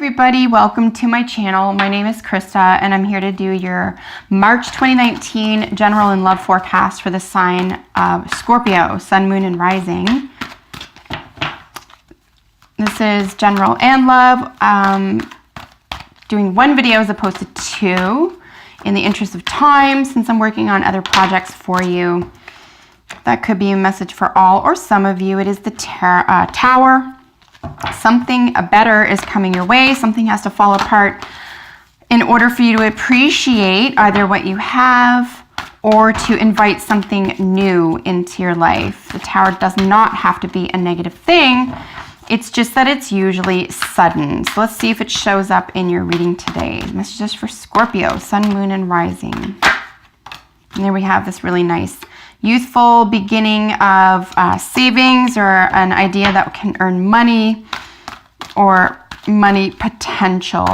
everybody, welcome to my channel. My name is Krista and I'm here to do your March 2019 general and love forecast for the sign of Scorpio, sun, moon, and rising. This is general and love. Doing one video as opposed to two in the interest of time, since I'm working on other projects for you. That could be a message for all or some of you. It is the Tower. Something better is coming your way. Something has to fall apart in order for you to appreciate either what you have or to invite something new into your life. The Tower does not have to be a negative thing. It's just that it's usually sudden. So let's see if it shows up in your reading today. Messages for Scorpio, sun, moon, and rising. And there we have this really nice youthful beginning of savings, or an idea that can earn money or money potential.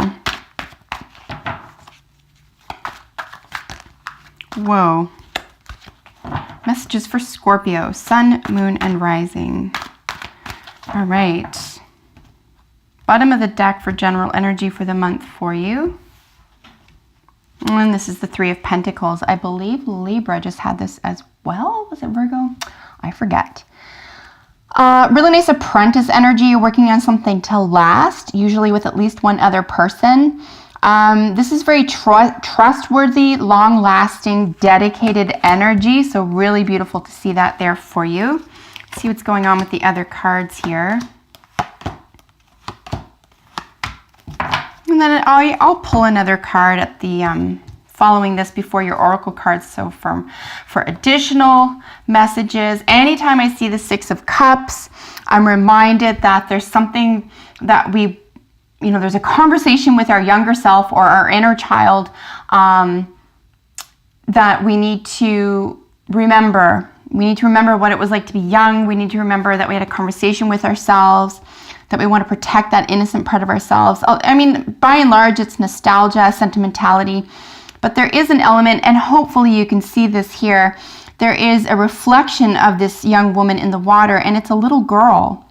Whoa. Messages for Scorpio, sun, moon, and rising. All right. Bottom of the deck for general energy for the month for you. And this is the Three of Pentacles. I believe Libra just had this as well. Was it Virgo? I forget. Really nice apprentice energy. You're working on something to last, usually with at least one other person. This is very trustworthy, long-lasting, dedicated energy. So really beautiful to see that there for you. See what's going on with the other cards here. And then I'll pull another card at the following this before your oracle cards. So for additional messages, anytime I see the Six of Cups, I'm reminded that there's something that there's a conversation with our younger self or our inner child that we need to remember. We need to remember what it was like to be young. We need to remember that we had a conversation with ourselves, that we want to protect that innocent part of ourselves. I mean, by and large, it's nostalgia, sentimentality, but there is an element, and hopefully you can see this here, there is a reflection of this young woman in the water, and it's a little girl.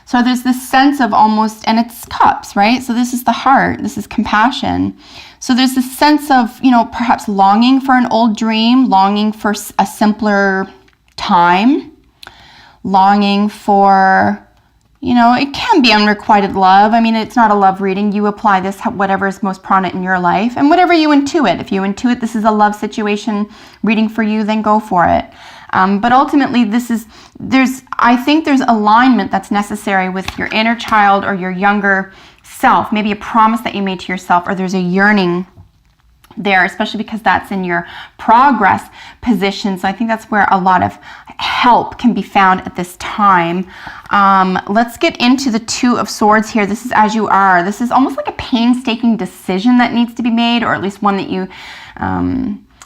So there's this sense of almost, and it's cups, right? So this is the heart, this is compassion. So there's this sense of, perhaps longing for an old dream, longing for a simpler time, longing for, it can be unrequited love. I mean, it's not a love reading. You apply this, whatever is most prominent in your life, and whatever you intuit. If you intuit this is a love situation reading for you, then go for it. But ultimately, I think there's alignment that's necessary with your inner child or your younger self, maybe a promise that you made to yourself, or there's a yearning there, especially because that's in your progress position. So I think that's where a lot of help can be found at this time. Let's get into the Two of Swords here. This is as you are. This is almost like a painstaking decision that needs to be made, or at least one that you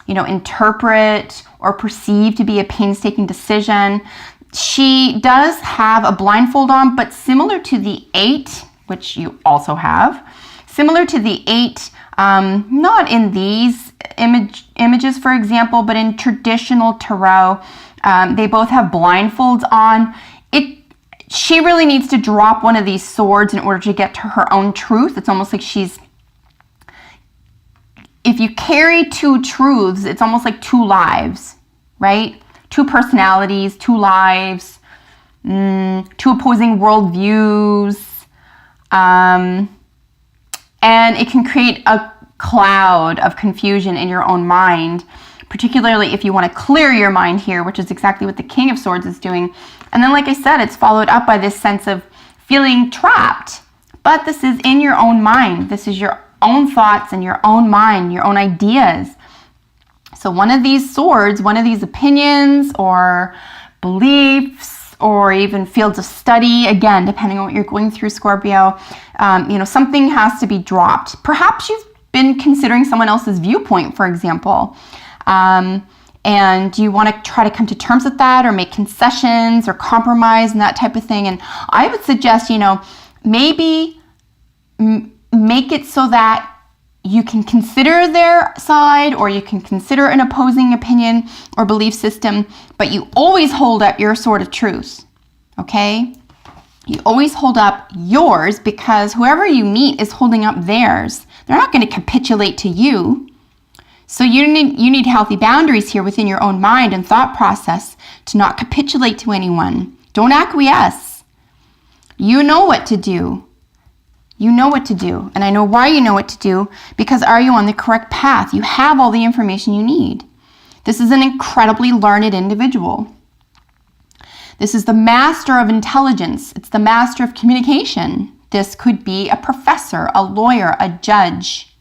interpret or perceive to be a painstaking decision. She does have a blindfold on, but similar to the Eight, which you also have, similar to the Eight, not in these images, for example, but in traditional tarot, they both have blindfolds on. She really needs to drop one of these swords in order to get to her own truth. It's almost like if you carry two truths, it's almost like two lives, right? Two personalities, two lives, two opposing worldviews. And it can create a cloud of confusion in your own mind, particularly if you want to clear your mind here, which is exactly what the King of Swords is doing. And then, like I said, it's followed up by this sense of feeling trapped. But this is in your own mind. This is your own thoughts and your own mind, your own ideas. So one of these swords, one of these opinions or beliefs, or even fields of study, again, depending on what you're going through, Scorpio, something has to be dropped. Perhaps you've been considering someone else's viewpoint, for example, and you want to try to come to terms with that, or make concessions or compromise and that type of thing. And I would suggest, maybe make it so that you can consider their side, or you can consider an opposing opinion or belief system, but you always hold up your sword of truth, okay? You always hold up yours, because whoever you meet is holding up theirs. They're not going to capitulate to you. So you need healthy boundaries here within your own mind and thought process to not capitulate to anyone. Don't acquiesce. You know what to do. You know what to do. And I know why you know what to do, because are you on the correct path? You have all the information you need. This is an incredibly learned individual. This is the master of intelligence. It's the master of communication. This could be a professor, a lawyer, a judge.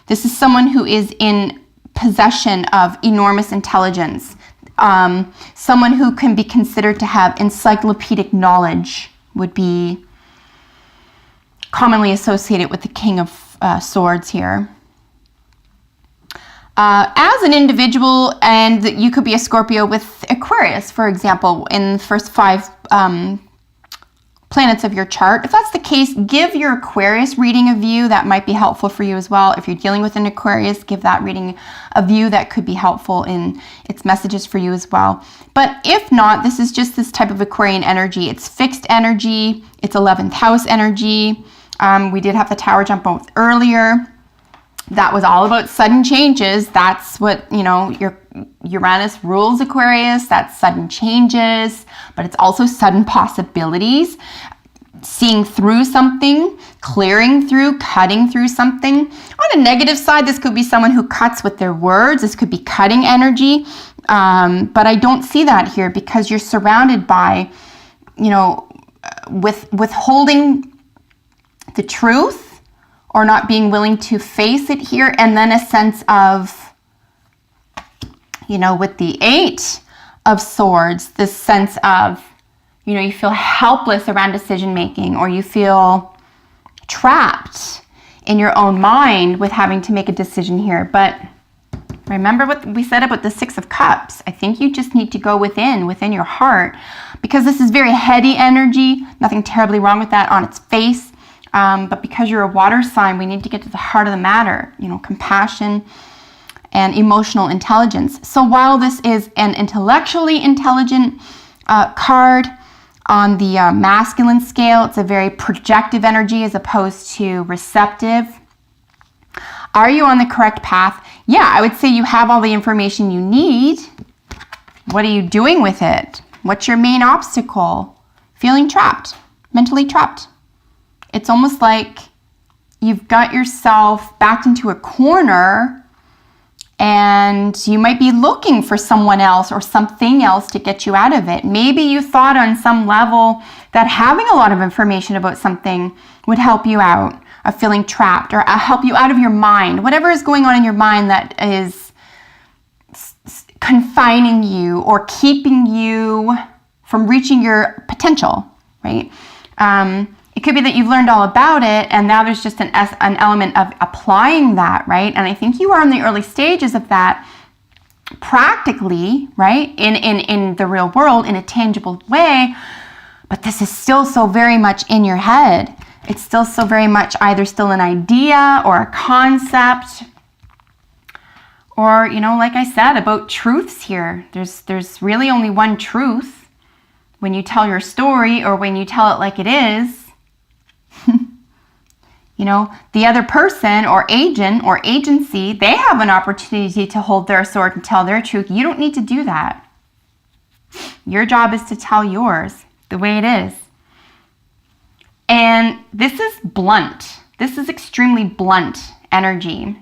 This is someone who is in possession of enormous intelligence. Someone who can be considered to have encyclopedic knowledge would be commonly associated with the King of Swords here. As an individual, and you could be a Scorpio with Aquarius, for example, in the first 5 planets of your chart. If that's the case, give your Aquarius reading a view. That might be helpful for you as well. If you're dealing with an Aquarius, give that reading a view. That could be helpful in its messages for you as well. But if not, this is just this type of Aquarian energy. It's fixed energy. It's 11th house energy. We did have the tower jump both earlier. That was all about sudden changes. That's what, your Uranus rules Aquarius. That's sudden changes, but it's also sudden possibilities. Seeing through something, clearing through, cutting through something. On a negative side, this could be someone who cuts with their words. This could be cutting energy. But I don't see that here, because you're surrounded by, withholding the truth, or not being willing to face it here, and then a sense of, with the 8 of Swords, this sense of, you feel helpless around decision making, or you feel trapped in your own mind with having to make a decision here. But remember what we said about the 6 of Cups. I think you just need to go within your heart, because this is very heady energy. Nothing terribly wrong with that on its face. But because you're a water sign, we need to get to the heart of the matter, compassion and emotional intelligence. So while this is an intellectually intelligent card on the masculine scale, it's a very projective energy as opposed to receptive. Are you on the correct path? Yeah, I would say you have all the information you need. What are you doing with it? What's your main obstacle? Feeling trapped, mentally trapped. It's almost like you've got yourself backed into a corner, and you might be looking for someone else or something else to get you out of it. Maybe you thought on some level that having a lot of information about something would help you out of feeling trapped, or help you out of your mind. Whatever is going on in your mind that is confining you or keeping you from reaching your potential, right? It could be that you've learned all about it, and now there's just an element of applying that, right? And I think you are in the early stages of that practically, right? In the real world, in a tangible way. But this is still so very much in your head. It's still so very much either still an idea or a concept, or, like I said, about truths here. There's really only one truth when you tell your story, or when you tell it like it is. The other person or agent or agency, they have an opportunity to hold their sword and tell their truth. You don't need to do that. Your job is to tell yours the way it is. And this is blunt. This is extremely blunt energy.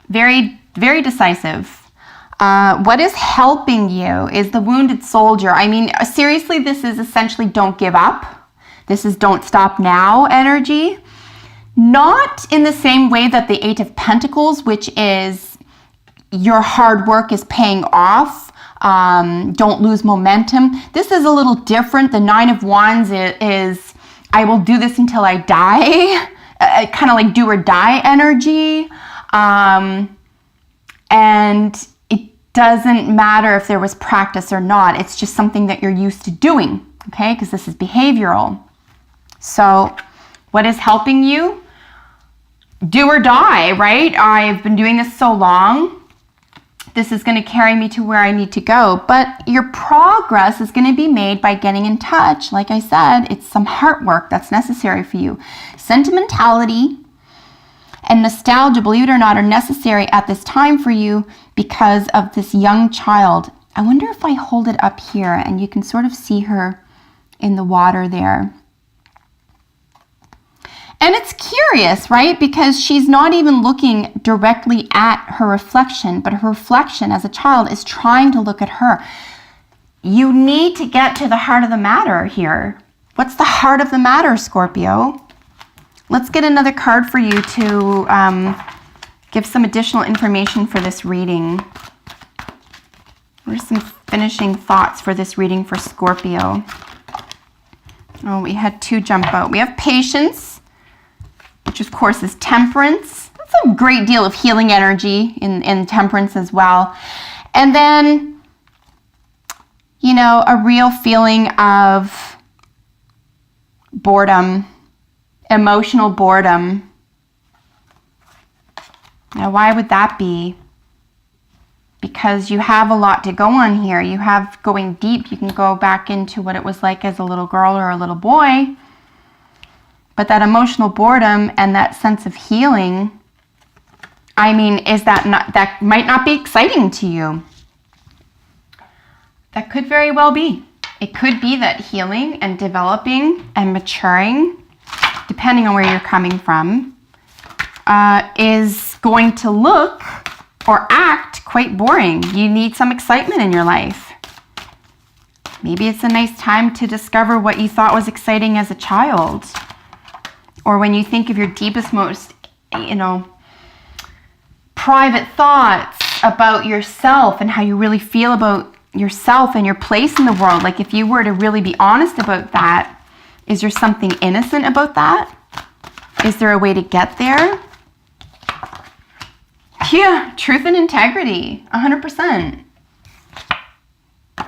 Very, very decisive. What is helping you is the wounded soldier. I mean, seriously, this is essentially don't give up. This is don't stop now energy. Not in the same way that the 8 of Pentacles, which is your hard work is paying off. Don't lose momentum. This is a little different. The 9 of Wands is I will do this until I die. Kind of like do or die energy. And it doesn't matter if there was practice or not. It's just something that you're used to doing, okay? Because this is behavioral. So what is helping you? Do or die, right? I've been doing this so long. This is going to carry me to where I need to go. But your progress is going to be made by getting in touch. Like I said, it's some heart work that's necessary for you. Sentimentality and nostalgia, believe it or not, are necessary at this time for you because of this young child. I wonder if I hold it up here and you can sort of see her in the water there. And it's curious, right? Because she's not even looking directly at her reflection, but her reflection as a child is trying to look at her. You need to get to the heart of the matter here. What's the heart of the matter, Scorpio? Let's get another card for you to give some additional information for this reading. What are some finishing thoughts for this reading for Scorpio? Oh, we had 2 jump out. We have patience, which of course is temperance. That's a great deal of healing energy in temperance as well. And then, you know, a real feeling of boredom, emotional boredom. Now, why would that be? Because you have a lot to go on here. You have going deep. You can go back into what it was like as a little girl or a little boy. But that emotional boredom and that sense of healing, I mean, that might not be exciting to you. That could very well be. It could be that healing and developing and maturing, depending on where you're coming from, is going to look or act quite boring. You need some excitement in your life. Maybe it's a nice time to discover what you thought was exciting as a child. Or when you think of your deepest, most, private thoughts about yourself and how you really feel about yourself and your place in the world. Like if you were to really be honest about that, is there something innocent about that? Is there a way to get there? Yeah, truth and integrity, 100%.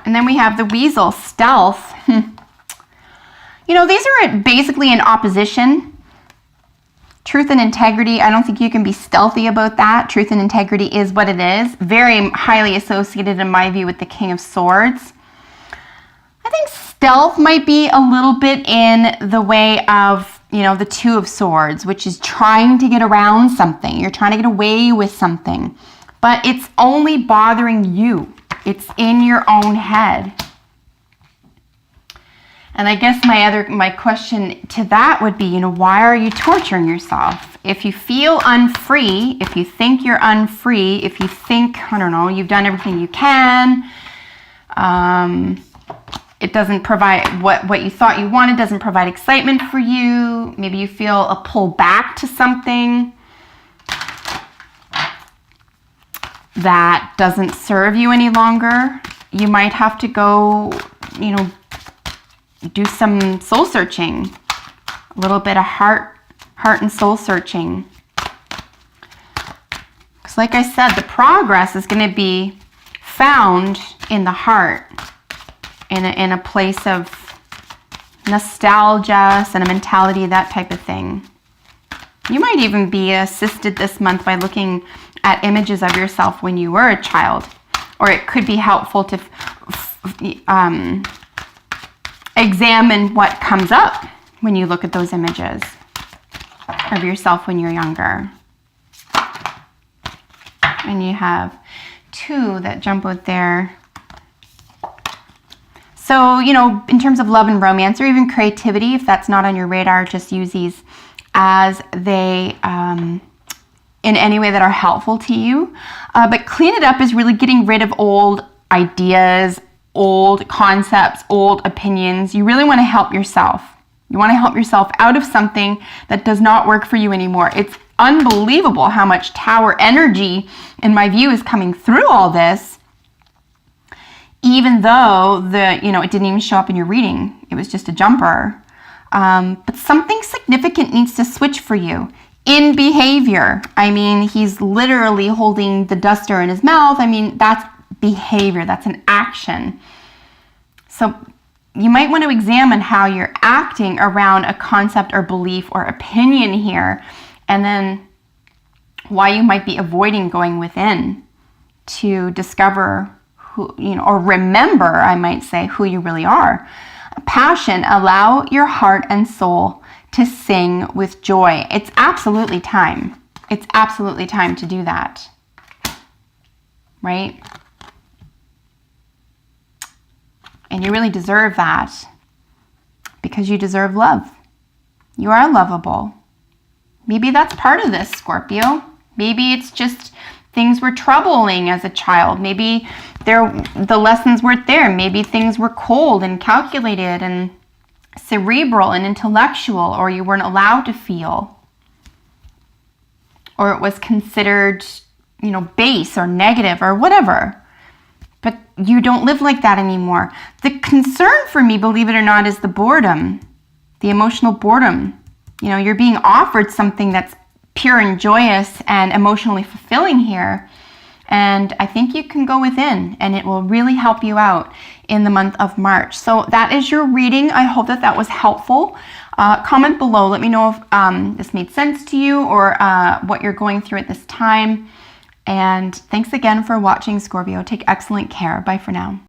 And then we have the weasel, stealth. These are basically in opposition. Truth and integrity, I don't think you can be stealthy about that. Truth and integrity is what it is. Very highly associated, in my view, with the King of Swords. I think stealth might be a little bit in the way of, the Two of Swords, which is trying to get around something. You're trying to get away with something. But it's only bothering you. It's in your own head. And I guess my question to that would be, why are you torturing yourself? If you feel unfree, if you think you're unfree, if you think, you've done everything you can, it doesn't provide what you thought you wanted, doesn't provide excitement for you. Maybe you feel a pull back to something that doesn't serve you any longer. You might have to go, do some soul searching, a little bit of heart and soul searching. Because like I said, the progress is going to be found in the heart, in a place of nostalgia, sentimentality, that type of thing. You might even be assisted this month by looking at images of yourself when you were a child, or it could be helpful to examine what comes up when you look at those images of yourself when you're younger. And you have 2 that jump out there. So, in terms of love and romance, or even creativity, if that's not on your radar, just use these as they, in any way that are helpful to you. But clean it up is really getting rid of old ideas, old concepts, old opinions. You really want to help yourself. You want to help yourself out of something that does not work for you anymore. It's unbelievable how much Tower energy, in my view, is coming through all this, even though it didn't even show up in your reading. It was just a jumper. But something significant needs to switch for you. In behavior. I mean, he's literally holding the duster in his mouth. I mean, that's behavior. That's an action. So you might want to examine how you're acting around a concept or belief or opinion here, and then why you might be avoiding going within to discover who, or remember, I might say, who you really are. Passion, allow your heart and soul to sing with joy. It's absolutely time. It's absolutely time to do that. Right? And you really deserve that because you deserve love. You are lovable. Maybe that's part of this, Scorpio. Maybe it's just things were troubling as a child. Maybe the lessons weren't there. Maybe things were cold and calculated and cerebral and intellectual, or you weren't allowed to feel. Or it was considered, base or negative or whatever. But you don't live like that anymore. The concern for me, believe it or not, is the boredom, the emotional boredom. You're being offered something that's pure and joyous and emotionally fulfilling here. And I think you can go within and it will really help you out in the month of March. So that is your reading. I hope that was helpful. Comment below. Let me know if this made sense to you or what you're going through at this time. And thanks again for watching, Scorpio. Take excellent care. Bye for now.